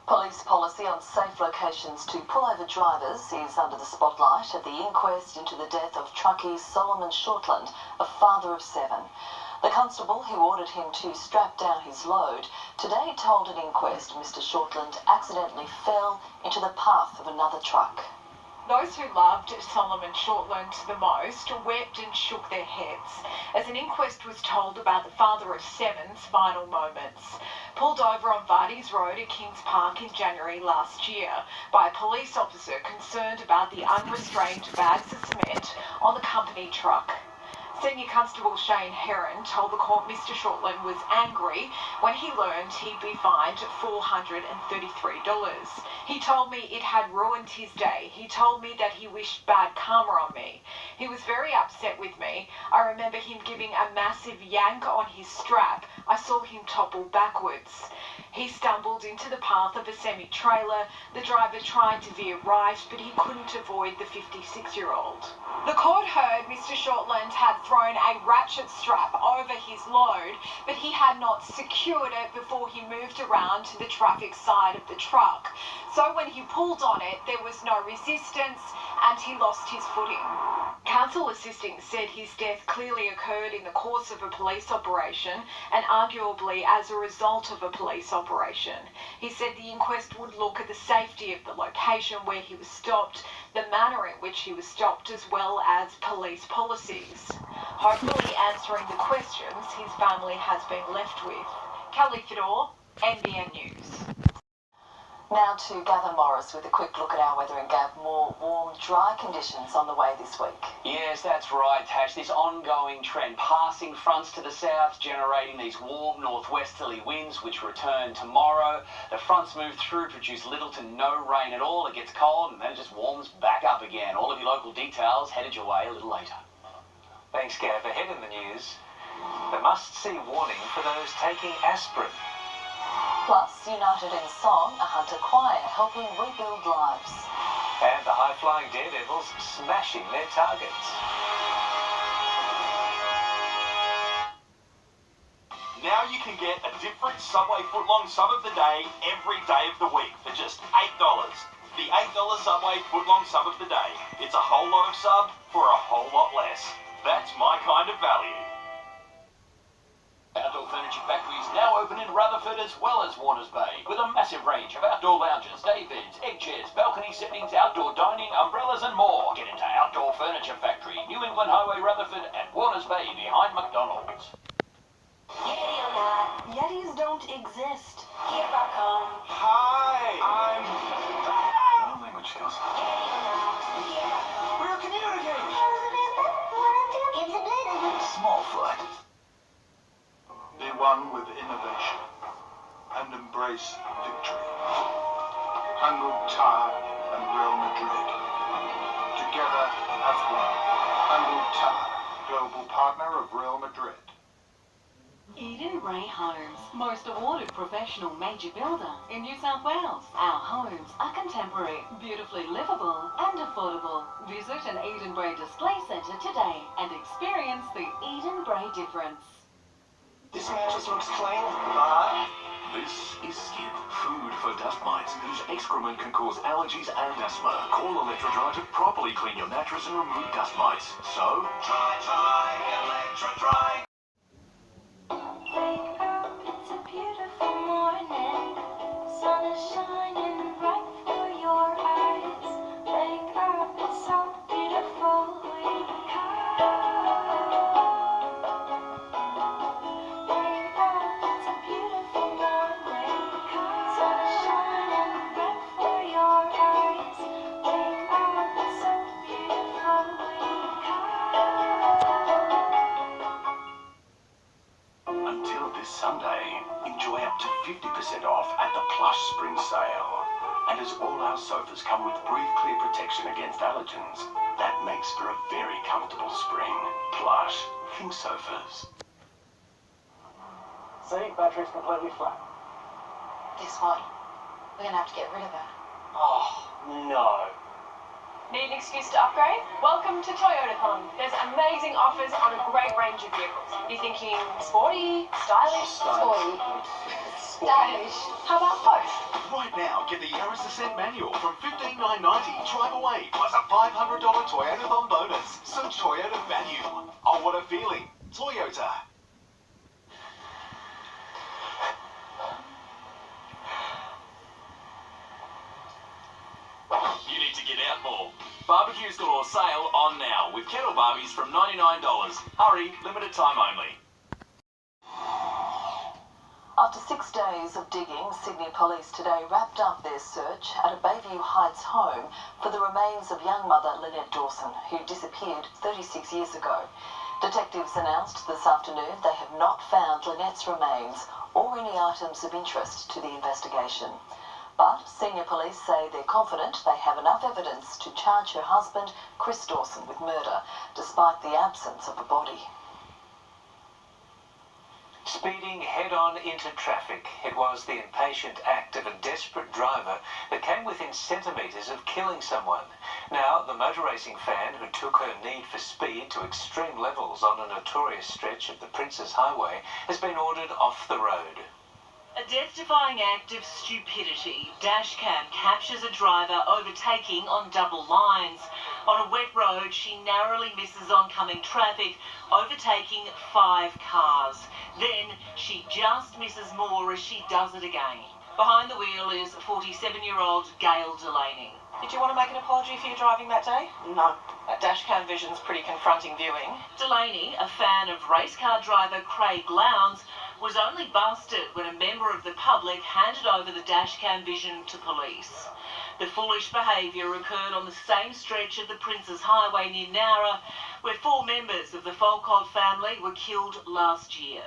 Police policy on safe locations to pull over drivers is under the spotlight at the inquest into the death of truckie Solomon Shortland, a father of 7. The constable who ordered him to strap down his load today told an inquest Mr. Shortland accidentally fell into the path of another truck. Those who loved Solomon Shortland the most wept and shook their heads as an inquest was told about the father of 7's final moments. Pulled over on Vardy's Road at Kings Park in January last year by a police officer concerned about the unrestrained bags of cement on the company truck. Senior Constable Shane Heron told the court Mr. Shortland was angry when he learned he'd be fined $433. He told me it had ruined his day. He told me that he wished bad karma on me. He was very upset with me. I remember him giving a massive yank on his strap. I saw him topple backwards. He stumbled into the path of a semi-trailer. The driver tried to veer right, but he couldn't avoid the 56-year-old. The court heard Mr. Shortland had thrown a ratchet strap over his load, but he had not secured it before he moved around to the traffic side of the truck. So when he pulled on it, there was no resistance and he lost his footing. Counsel assisting said his death clearly occurred in the course of a police operation and arguably as a result of a police operation. He said the inquest would look at the safety of the location where he was stopped, the manner in which he was stopped, as well as police policies. Hopefully answering the questions his family has been left with. Kelly Fedor, NBN News. Now to Gavin Morris with a quick look at our weather, and Gav, more warm, dry conditions on the way this week. Yes, that's right, Tash. This ongoing trend, passing fronts to the south, generating these warm northwesterly winds which return tomorrow. The fronts move through, produce little to no rain at all. It gets cold and then it just warms back up again. All of your local details headed your way a little later. Thanks, Gav. Ahead in the news, the must-see warning for those taking aspirin. Plus, united in song, a Hunter choir helping rebuild lives. And the high-flying daredevils smashing their targets. Now you can get a different Subway footlong sub of the day every day of the week for just $8. The $8 Subway footlong sub of the day. It's a whole lot of sub for a whole lot less. That's my kind of value. Outdoor Furniture Factory is now open in Rutherford as well as Warners Bay, with a massive range of outdoor lounges, day beds, egg chairs, balcony settings, outdoor dining, umbrellas and more. Get into Outdoor Furniture Factory, New England Highway, Rutherford and Warners Bay behind McDonald's. Yeti or not, Yetis don't exist. Here I come. Hi, Sign language skills. Yeti or not, here I come. we're communicating. Small foot. Be one with innovation and embrace victory. Handled Tire and Real Madrid. Together as one. Handled Tire, global partner of Real Madrid. Eden Bray Homes, most awarded professional major builder in New South Wales. Our homes are contemporary, beautifully livable and affordable. Visit an Eden Bray display centre today and experience the Eden Bray difference. This mattress looks clean, but This is Skip, food for dust mites whose excrement can cause allergies and asthma. Call Electrodry to properly clean your mattress and remove dust mites. So, try Electrodry. Wake up, it's a beautiful morning. Sun is shining right through your eyes. Wake up, it's so beautiful. Wake up. Wake up, it's a beautiful morning. Sun is shining right through your eyes. Wake up, it's so beautiful. Wake up. until this Sunday, enjoy up to 50% off at the Plush Spring Sale. And as all our sofas come with Breathe Clear protection against allergens, that makes for a very comfortable spring. Plush, think sofas. See, battery's completely flat. Guess what? We're going to have to get rid of that. Oh, no. Need an excuse to upgrade? Welcome to Toyotathon. There's amazing offers on a great range of vehicles. You're thinking sporty, stylish? Sporty. Stylish. How about both? Right now, manual from $15,990. Drive away, plus a $500 Toyota-thon bonus. Search Toyota value. Oh, what a feeling. Toyota. You need to get out more. Barbecues Galore sale on now with kettle barbies from $99. Hurry, limited time only. After 6 days of digging, Sydney Police today wrapped up their search at a Bayview Heights home for the remains of young mother Lynette Dawson, who disappeared 36 years ago. Detectives announced this afternoon they have not found Lynette's remains or any items of interest to the investigation. But senior police say they're confident they have enough evidence to charge her husband, Chris Dawson, with murder, despite the absence of a body. Speeding head-on into traffic, it was the impatient act of a desperate driver that came within centimetres of killing someone. Now, the motor racing fan who took her need for speed to extreme levels on a notorious stretch of the Princes Highway has been ordered off the road. A death-defying act of stupidity. Dashcam captures a driver overtaking on double lines. On a wet road, she narrowly misses oncoming traffic, overtaking 5 cars. Then she just misses more as she does it again. Behind the wheel is 47-year-old Gail Delaney. Did you want to make an apology for your driving that day? No. That dashcam vision's pretty confronting viewing. Delaney, a fan of race car driver Craig Lowndes, was only busted when a member of the public handed over the dashcam vision to police. The foolish behaviour occurred on the same stretch of the Princes Highway near Nowra, where 4 members of the Folcott family were killed last year.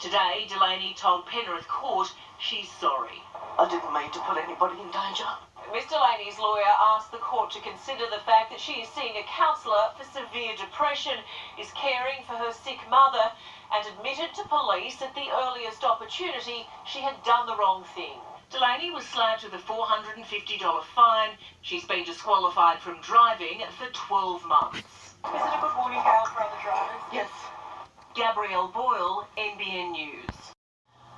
Today, Delaney told Penrith Court she's sorry. I didn't mean to put anybody in danger. Miss Delaney's lawyer asked the court to consider the fact that she is seeing a counsellor for severe depression, is caring for her sick mother, and admitted to police at the earliest opportunity she had done the wrong thing. Delaney was slapped with a $450 fine. She's been disqualified from driving for 12 months. Is it a good warning, Gail, for other drivers? Yes. Gabrielle Boyle, NBN News.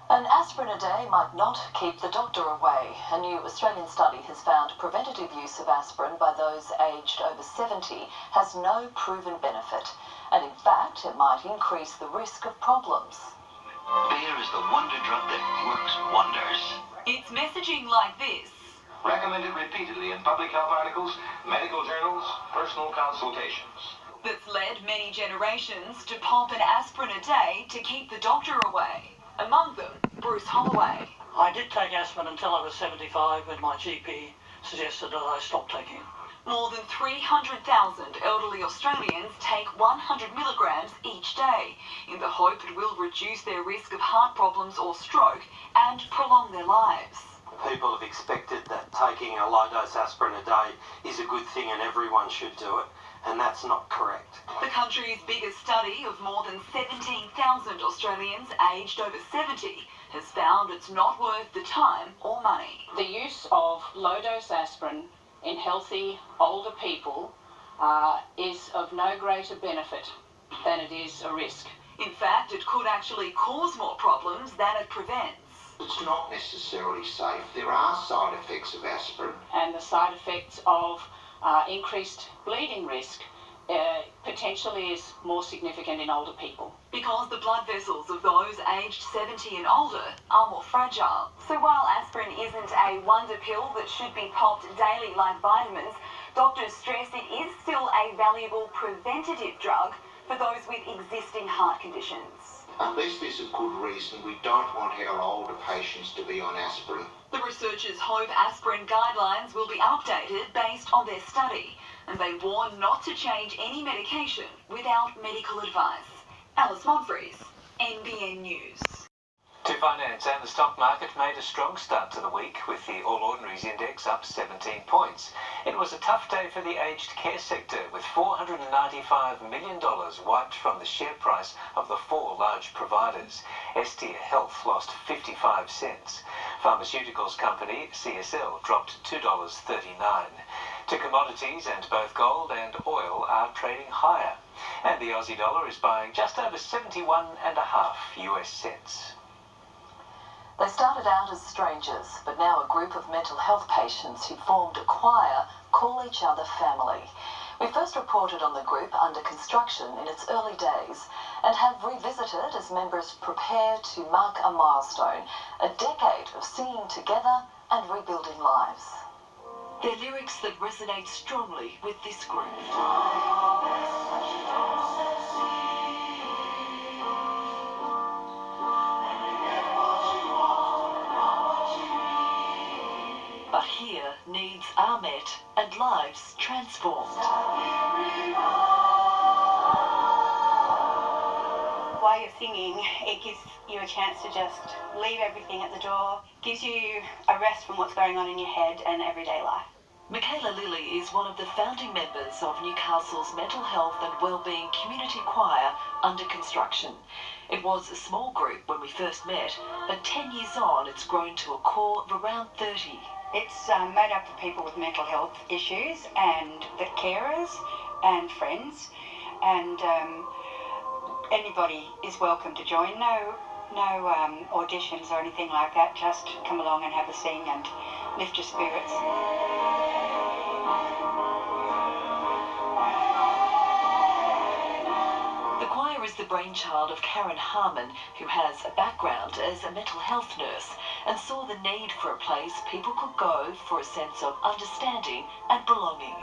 An aspirin a day might not keep the doctor away. A new Australian study has found preventative use of aspirin by those aged over 70 has no proven benefit. And in fact, it might increase the risk of problems. Beer is the wonder drug that works wonders. It's messaging like this. Recommended repeatedly in public health articles, medical journals, personal consultations. That's led many generations to pop an aspirin a day to keep the doctor away. Among them, Bruce Holloway. I did take aspirin until I was 75 when my GP suggested that I stop taking it. More than 300,000 elderly Australians take 100 milligrams each day in the hope it will reduce their risk of heart problems or stroke and prolong their lives. People have expected that taking a low-dose aspirin a day is a good thing and everyone should do it, and that's not correct. The country's biggest study of more than 17,000 Australians aged over 70 has found it's not worth the time or money. The use of low-dose aspirin in healthy older people is of no greater benefit than it is a risk. In fact, it could actually cause more problems than it prevents. It's not necessarily safe. There are side effects of aspirin. And the side effects of increased bleeding risk potentially is more significant in older people. Because the blood vessels of those aged 70 and older are more fragile. So while aspirin isn't a wonder pill that should be popped daily like vitamins, doctors stress it is still a valuable preventative drug for those with existing heart conditions. Unless there's a good reason, we don't want our older patients to be on aspirin. The researchers hope aspirin guidelines will be updated based on their study, and they warn not to change any medication without medical advice. Alice Monfries, NBN News. To finance, and the stock market made a strong start to the week with the All Ordinaries Index up 17 points. It was a tough day for the aged care sector, with $495 million wiped from the share price of the 4 large providers. Estia Health lost 55 cents. Pharmaceuticals company CSL dropped $2.39. To commodities, and both gold and oil are trading higher. And the Aussie dollar is buying just over 71.5 US cents. They started out as strangers, but now a group of mental health patients who formed a choir call each other family. We first reported on the group under construction in its early days and have revisited as members prepare to mark a milestone, a decade of singing together and rebuilding lives. They're lyrics that resonate strongly with this group. But here, needs are met and lives transformed. While you're singing, it gives you a chance to just leave everything at the door, gives you a rest from what's going on in your head and everyday life. Michaela Lilly is one of the founding members of Newcastle's mental health and wellbeing community choir under construction. It was a small group when we first met, but 10 years on it's grown to a core of around 30. It's made up of people with mental health issues and the carers and friends, and anybody is welcome to join. No auditions or anything like that. Just come along and have a sing and lift your spirits. The choir is the brainchild of Karen Harmon, who has a background as a mental health nurse and saw the need for a place people could go for a sense of understanding and belonging.